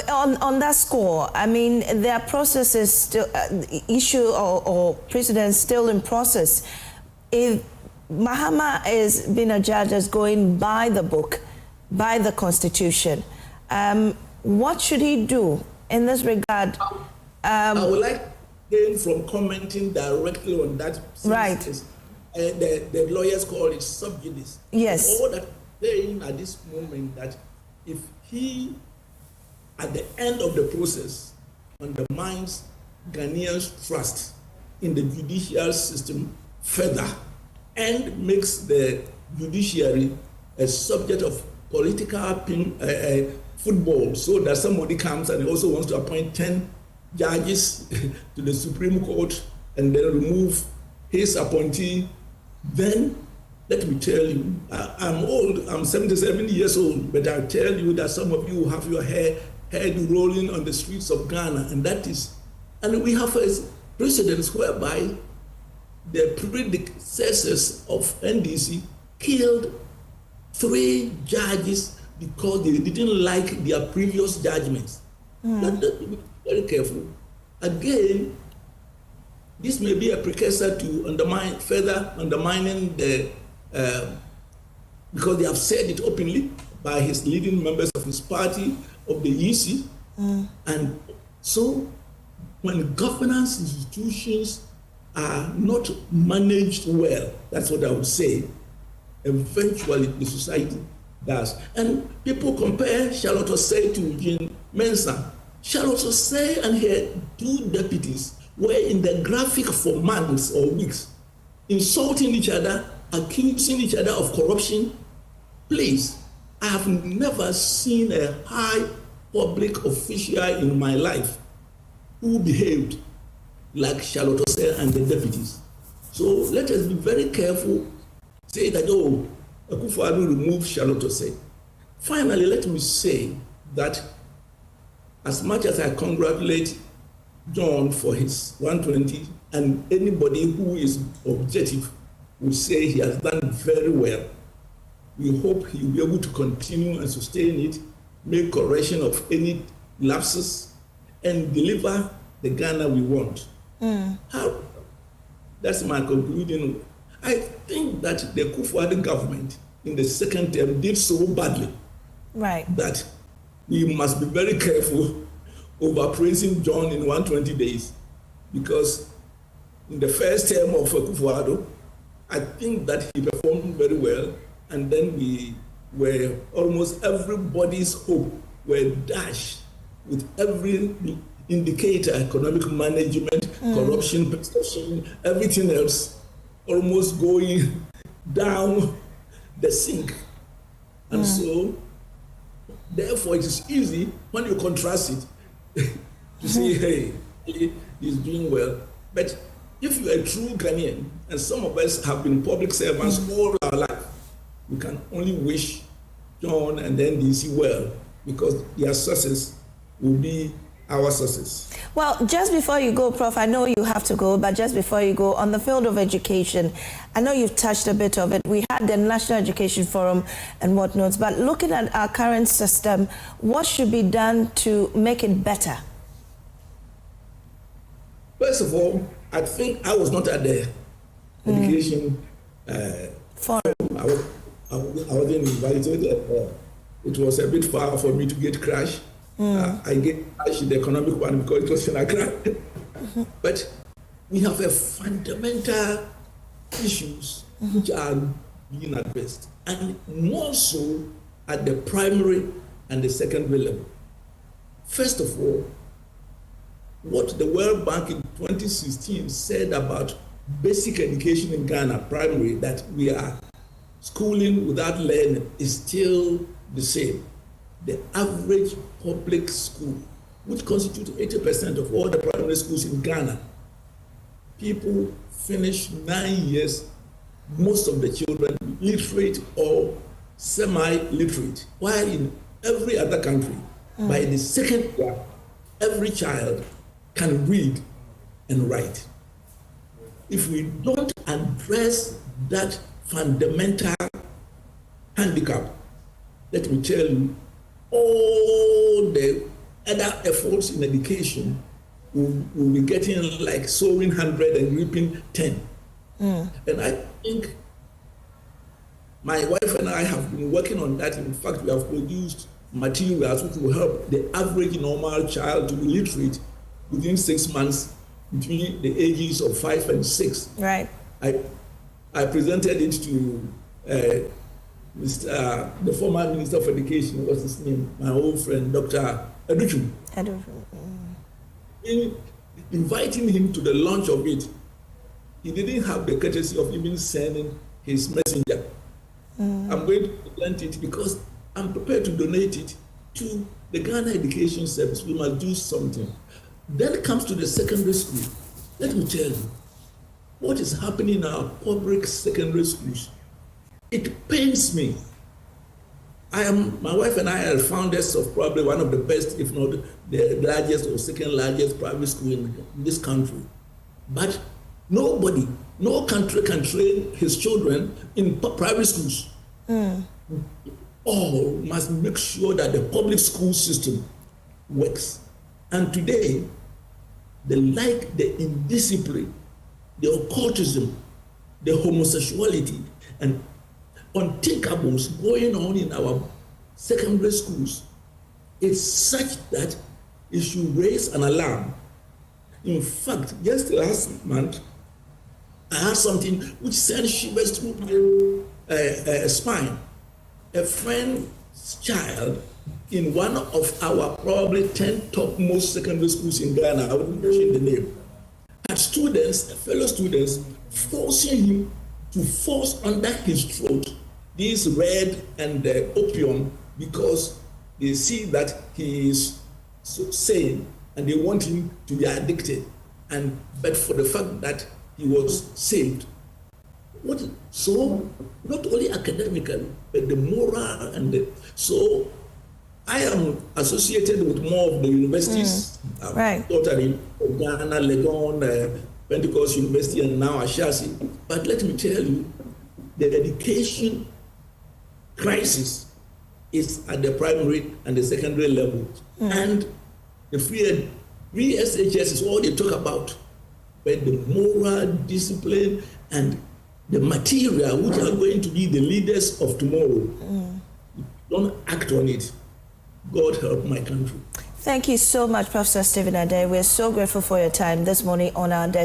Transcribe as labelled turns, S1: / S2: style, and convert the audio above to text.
S1: On that score, I mean, there are processes still, issue or precedents still in process. If Mahama is being a judge as going by the book, by the Constitution, what should he do in this regard?
S2: I would like him from commenting directly on that.
S1: Right.
S2: The lawyers call it sub judice.
S1: Yes.
S2: All that saying at this moment that if he, at the end of the process, undermines Ghanaians' trust in the judicial system further and makes the judiciary a subject of political football, so that somebody comes and also wants to appoint 10 judges to the Supreme Court and then remove his appointee, then let me tell you, I'm old, I'm 77 years old, but I'll tell you that some of you have your head rolling on the streets of Ghana, and we have precedents whereby the predecessors of NDC killed 3 judges because they didn't like their previous judgments. That be very careful. Again, this may be a precursor to further undermining the, because they have said it openly by his leading members of his party, of the EC. And so when governance institutions are not managed well, that's what I would say, eventually the society does. And people compare Charlotte Osei to Eugene Mensah. Charlotte Osei and her 2 deputies were in the graphic for months or weeks, insulting each other, accusing each other of corruption. Please, I have never seen a high public official in my life who behaved like Charlotte Osei and the deputies. So let us be very careful, say that, oh, Akufo-Addo removed Charlotte Osei. Finally, let me say that as much as I congratulate John for his 120, and anybody who is objective will say he has done very well, we hope he will be able to continue and sustain it, make correction of any lapses, and deliver the Ghana we want. How? That's my conclusion. I think that the Akufo-Addo government in the second term did so badly, right, that we must be very careful over praising John in 120 days, because in the first term of Akufo-Addo, I think that he performed very well, and then we were almost everybody's hope were dashed with every indicator, economic management, corruption, perception, everything else almost going down the sink. And so, therefore, it is easy when you contrast it to say, hey, he's doing well. But if you're a true Ghanaian, and some of us have been public servants all our life, we can only wish John and then DC well, because their success will be our success.
S1: Well, just before you go, Prof, I know you have to go, but just before you go, on the field of education, I know you've touched a bit of it. We had the National Education Forum and whatnot, but looking at our current system, what should be done to make it better?
S2: First of all, I think I was not at the education forum. I wasn't invited. It was a bit far for me to get crash. I get crash in the economic one because it was in Accra. But we have a fundamental issues which are being addressed, and more so at the primary and the secondary level. First of all, what the World Bank in 2016 said about basic education in Ghana, primary, that we are schooling without learning, is still the same. The average public school, which constitutes 80% of all the primary schools in Ghana, people finish 9 years, most of the children literate or semi-literate, while in every other country, by the second year, every child can read and write. If we don't address that fundamental handicap, let me tell you, all the other efforts in education, we'll be getting like sowing 100 and reaping 10. And I think my wife and I have been working on that. In fact, we have produced materials which will help the average normal child to be literate within 6 months between the ages of 5 and 6.
S1: Right.
S2: I presented it to the former Minister of Education, what's his name? My old friend, Dr. Adei. In inviting him to the launch of it, he didn't have the courtesy of even sending his messenger. I'm going to present it because I'm prepared to donate it to the Ghana Education Service. We must do something. Then it comes to the secondary school. Let me tell you, what is happening in our public secondary schools, it pains me. My wife and I are founders of probably one of the best, if not the largest or second largest private school in this country. But nobody, no country can train his children in private schools. All must make sure that the public school system works. And today, the indiscipline, the occultism, the homosexuality, and unthinkables going on in our secondary schools, it's such that it should raise an alarm. In fact, just last month, I had something which sent shivers through my spine. A friend's child in one of our probably 10 topmost secondary schools in Ghana, I wouldn't mention the name, had students, fellow students, forcing him to force under his throat this red and opium because they see that he is sane and they want him to be addicted. But for the fact that he was saved. So not only academically, but the moral so I am associated with more of the universities.
S1: Right.
S2: Totally, Ghana, Legon, Pentecost University, and now Ashasi. But let me tell you, the education crisis is at the primary and the secondary level. And the free SHS is all they talk about. But the moral discipline and the material which are going to be the leaders of tomorrow, don't act on it. God help my country.
S1: Thank you so much, Professor Stephen Adei. We're so grateful for your time this morning on our desk.